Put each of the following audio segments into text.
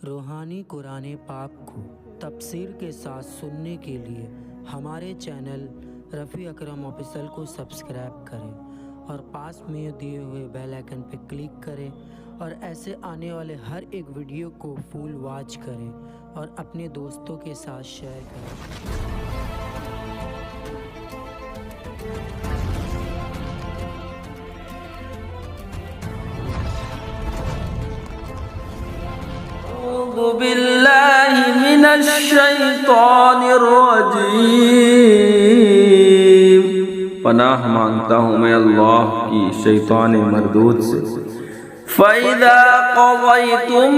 روحانی قرآن پاک کو تفسیر کے ساتھ سننے کے لیے ہمارے چینل رفیع اکرم آفیشل کو سبسکرائب کریں اور پاس میں دیے ہوئے بیل آئیکن پہ کلک کریں اور ایسے آنے والے ہر ایک ویڈیو کو فل واچ کریں اور اپنے دوستوں کے ساتھ شیئر کریں۔ أعوذ بالله من الشیطان الرجیم، پناہ مانگتا ہوں میں اللہ کی شیطان مردود سے۔ فَإِذَا قَضَيْتُم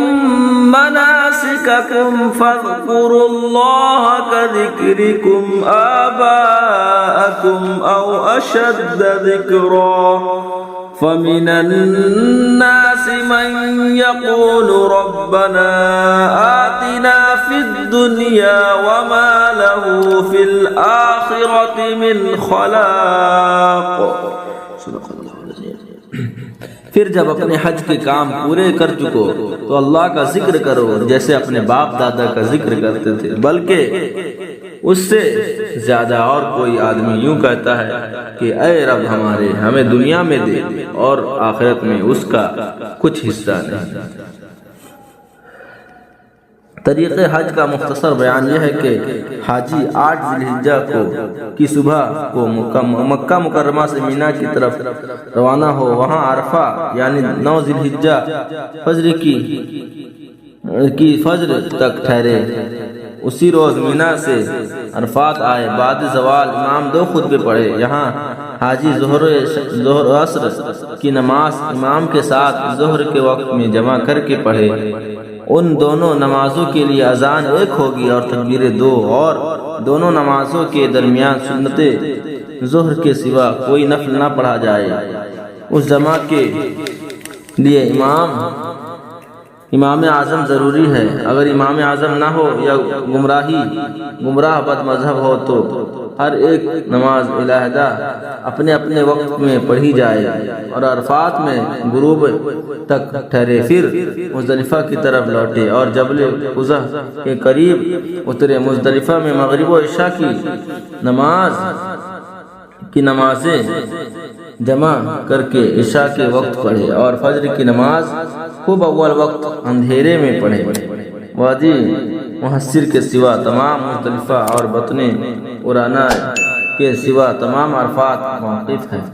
مَّنَاسِكَكُمْ فَاذْكُرُوا اللَّهَ كَذِكْرِكُمْ آبَاءَكُمْ أَوْ أَشَدَّ ذِكْرًا، فَمِنَ النَّاسِ مَن يَقُولُ رَبَّنَا آتِنَا فِي الدُّنْيَا وَمَا لَهُ فِي الْآخِرَةِ مِنْ خَلَاقٍ۔ صدق اللہ العظیم۔ پھر جب اپنے حج کے کام پورے کر چکو تو اللہ کا ذکر کرو جیسے اپنے باپ دادا کا ذکر کرتے تھے، بلکہ اس سے زیادہ اور کوئی آدمی یوں کہتا ہے کہ اے رب ہمارے، ہمیں دنیا میں دے اور آخرت میں اس کا کچھ حصہ نہیں۔ طریق حج کا مختصر بیان یہ ہے کہ حاجی 8 ذی الحجہ کی صبح کو مکہ مکرمہ سے مینا کی طرف روانہ ہو، وہاں عرفہ یعنی 9 ذی الحجہ فجر کی فجر تک ٹھہرے، اسی روز مینا سے عرفات آئے، بعد زوال امام 2 خطبے پڑھے۔ یہاں حاجی ظہر و عصر کی نماز امام کے ساتھ ظہر کے وقت میں جمع کر کے پڑھے۔ ان دونوں نمازوں کے لیے اذان 1 ہوگی اور تکبیر 2، اور دونوں نمازوں کے درمیان سنت ظہر کے سوا کوئی نفل نہ پڑھا جائے۔ اس جمع کے لیے امام اعظم ضروری ہے۔ اگر امام اعظم نہ ہو یا گمراہ بد مذہب ہو تو ہر ایک نماز علیحدہ اپنے اپنے وقت میں پڑھی جائے اور عرفات میں غروب تک ٹھہرے، پھر مزدلفہ کی طرف لوٹے اور جبل قزح کے قریب اترے۔ مزدلفہ میں مغرب و عشاء کی نمازیں جمع کر کے عشاء کے وقت پڑھے اور فجر کی نماز خوب اول وقت اندھیرے میں پڑھے۔ وادی محصر کے سوا تمام مزدلفہ اور بطن عرانا کے سوا تمام عرفات موقف ہیں۔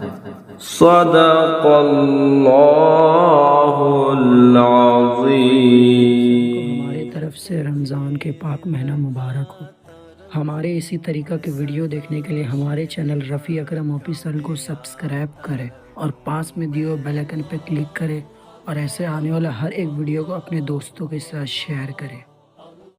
صدق اللہ العظیم۔ ہماری طرف سے رمضان کے پاک مہینہ مبارک ہو۔ ہمارے اسی طریقہ کے ویڈیو دیکھنے کے لیے ہمارے چینل رفیع اکرم آفیشل کو سبسکرائب کریں اور پاس میں دیے بیل آئیکن پہ کلک کریں اور ایسے آنے والا ہر ایک ویڈیو کو اپنے دوستوں کے ساتھ شیئر کریں۔